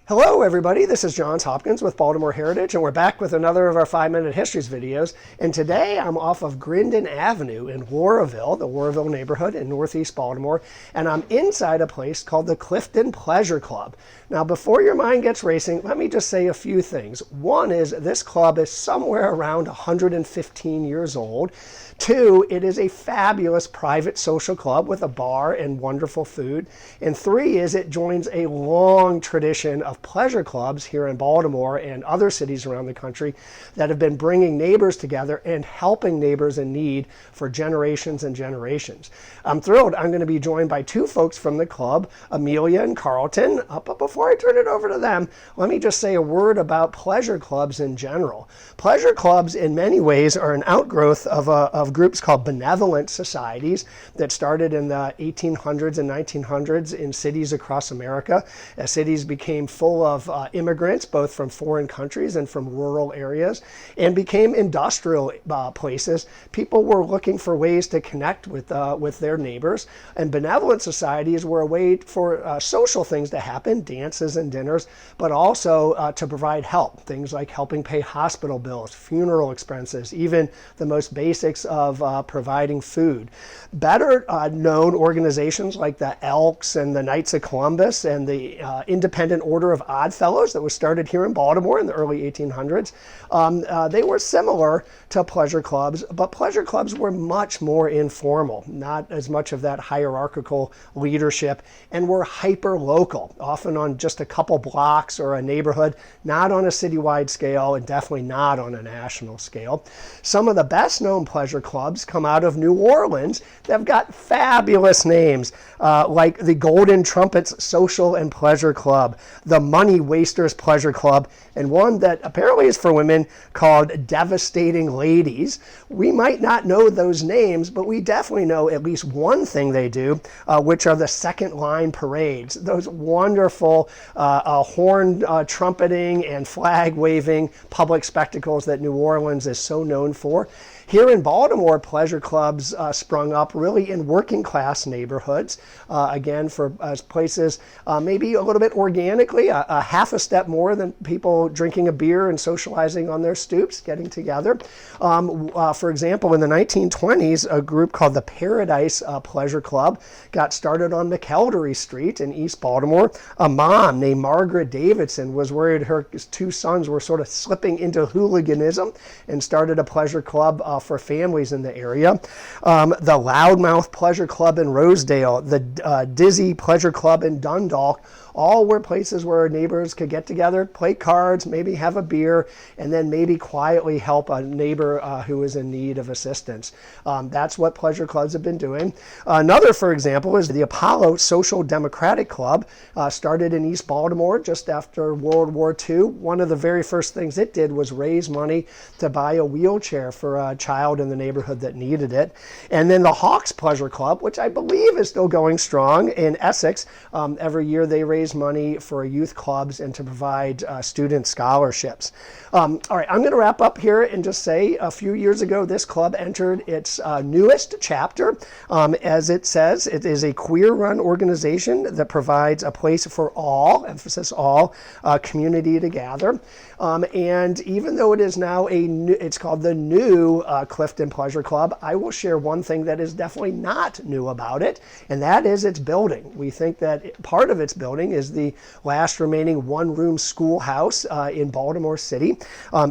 Hello everybody, this is Johns Hopkins with Baltimore Heritage, and we're back with another of our 5-Minute Histories videos. And today I'm off of Grindon Avenue in Warraville, the Warraville neighborhood in northeast Baltimore, and I'm inside a place called the Clifton Pleasure Club. Now before your mind gets racing, let me just say a few things. One is this club is somewhere around 115 years old. Two, it is a fabulous private social club with a bar and wonderful food. And three is it joins a long tradition of pleasure clubs here in Baltimore and other cities around the country that have been bringing neighbors together and helping neighbors in need for generations and generations. I'm thrilled. I'm going to be joined by two folks from the club, Amelia and Carlton. But before I turn it over to them, let me just say a word about pleasure clubs in general. Pleasure clubs in many ways are an outgrowth of groups called benevolent societies that started in the 1800s and 1900s in cities across America. As cities became full of immigrants, both from foreign countries and from rural areas, and became industrial places, people were looking for ways to connect with their neighbors. And benevolent societies were a way for social things to happen, dances and dinners, but also to provide help. Things like helping pay hospital bills, funeral expenses, even the most basics of providing food. Better known organizations like the Elks and the Knights of Columbus and the Independent Order of Odd Fellows that was started here in Baltimore in the early 1800s, they were similar to pleasure clubs, but pleasure clubs were much more informal, not as much of that hierarchical leadership, and were hyper-local, often on just a couple blocks or a neighborhood, not on a citywide scale and definitely not on a national scale. Some of the best known pleasure clubs come out of New Orleans. They've got fabulous names like the Golden Trumpets Social and Pleasure Club, the Money Wasters Pleasure Club, and one that apparently is for women called Devastating Ladies. We might not know those names, but we definitely know at least one thing they do, which are the second line parades. Those wonderful horn trumpeting and flag waving public spectacles that New Orleans is so known for. Here in Baltimore, pleasure clubs sprung up really in working class neighborhoods, again, for places maybe a little bit organically, a half a step more than people drinking a beer and socializing on their stoops, getting together. For example, in the 1920s, a group called the Paradise Pleasure Club got started on McElderry Street in East Baltimore. A mom named Margaret Davidson was worried her two sons were sort of slipping into hooliganism and started a pleasure club for families in the area. The Loudmouth Pleasure Club in Rosedale, the Dizzy Pleasure Club in Dundalk, all were places where neighbors could get together, play cards, maybe have a beer, and then maybe quietly help a neighbor who is in need of assistance. That's what pleasure clubs have been doing. Another, for example, is the Apollo Social Democratic Club, started in East Baltimore just after World War II. One of the very first things it did was raise money to buy a wheelchair for a child in the neighborhood that needed it. And then the Hawks Pleasure Club, which I believe is still going strong in Essex. Every year they raise money for youth clubs and to provide student scholarships. All right, I'm going to wrap up here and just say a few years ago this club entered its newest chapter. As it says, it is a queer-run organization that provides a place for all, emphasis all, community to gather. And even though it is now it's called the new Clifton Pleasure Club, I will share one thing that is definitely not new about it, and that is its building. We think that part of its building is the last remaining one-room schoolhouse in Baltimore City.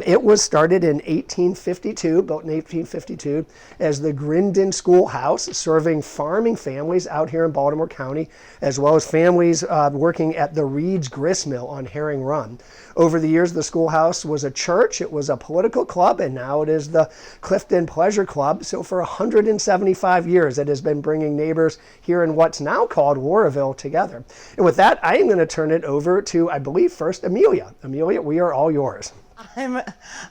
It was started in 1852, built in 1852, as the Grindon Schoolhouse, serving farming families out here in Baltimore County, as well as families working at the Reed's Grist Mill on Herring Run. Over the years, the schoolhouse was a church, it was a political club, and now it is the Clifton Pleasure Club. So for 175 years, it has been bringing neighbors here in what's now called Warraville together. And with that, I am going to turn it over to, I believe, first Amelia. Amelia, we are all yours. I'm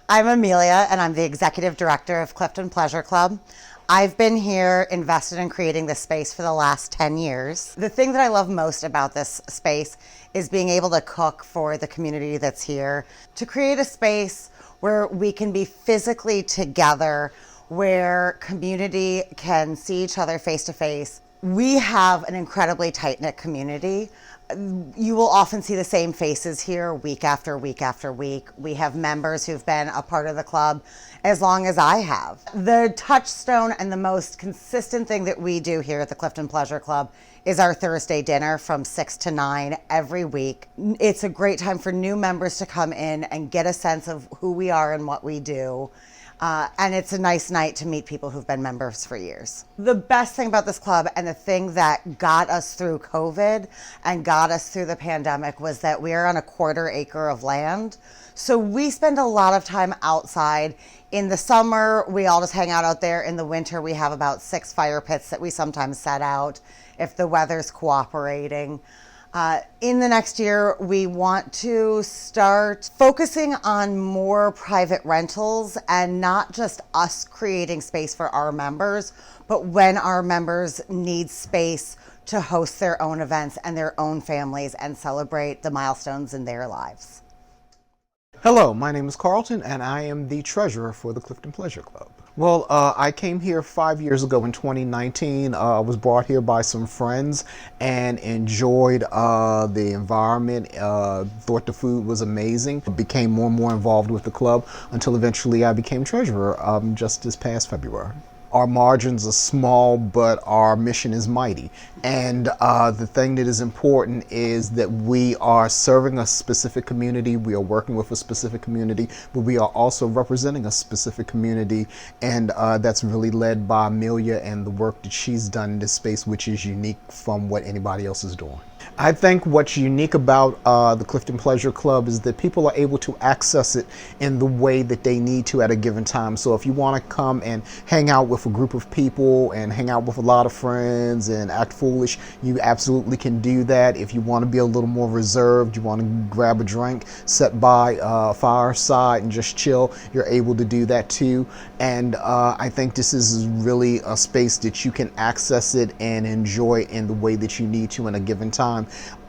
Amelia, and I'm the executive director of Clifton Pleasure Club. I've been here invested in creating this space for the last 10 years. The thing that I love most about this space is being able to cook for the community that's here, to create a space where we can be physically together, where community can see each other face to face. We have an incredibly tight-knit community. You will often see the same faces here week after week after week. We have members who've been a part of the club as long as I have. The touchstone and the most consistent thing that we do here at the Clifton Pleasure Club is our Thursday dinner from 6 to 9 every week. It's a great time for new members to come in and get a sense of who we are and what we do. And it's a nice night to meet people who've been members for years. The best thing about this club and the thing that got us through COVID and got us through the pandemic was that we are on a 1/4 acre of land. So we spend a lot of time outside. In the summer, we all just hang out there. In the winter, we have about 6 fire pits that we sometimes set out if the weather's cooperating. In the next year, we want to start focusing on more private rentals and not just us creating space for our members, but when our members need space to host their own events and their own families and celebrate the milestones in their lives. Hello, my name is Carlton and I am the treasurer for the Clifton Pleasure Club. Well, I came here 5 years ago in 2019. I was brought here by some friends and enjoyed the environment. Thought the food was amazing. Became more and more involved with the club until eventually I became treasurer just this past February. Our margins are small, but our mission is mighty. And the thing that is important is that we are serving a specific community, we are working with a specific community, but we are also representing a specific community. And that's really led by Amelia and the work that she's done in this space, which is unique from what anybody else is doing. I think what's unique about the Clifton Pleasure Club is that people are able to access it in the way that they need to at a given time. So if you want to come and hang out with a group of people and hang out with a lot of friends and act foolish, you absolutely can do that. If you want to be a little more reserved, you want to grab a drink, sit by a fireside and just chill, you're able to do that too. And I think this is really a space that you can access it and enjoy in the way that you need to in a given time.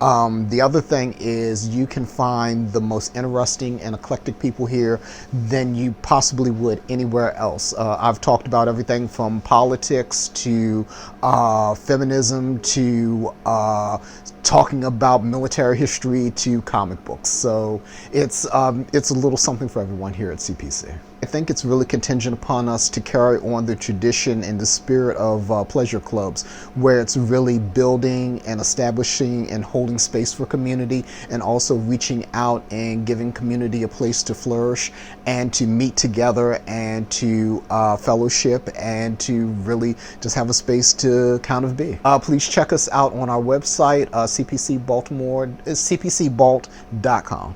The other thing is you can find the most interesting and eclectic people here than you possibly would anywhere else. I've talked about everything from politics to feminism to talking about military history to comic books. So it's a little something for everyone here at CPC. I think it's really contingent upon us to carry on the tradition and the spirit of pleasure clubs, where it's really building and establishing and holding space for community, and also reaching out and giving community a place to flourish and to meet together and to fellowship and to really just have a space to kind of be. Please check us out on our website, CPC Baltimore, cpcbalt.com.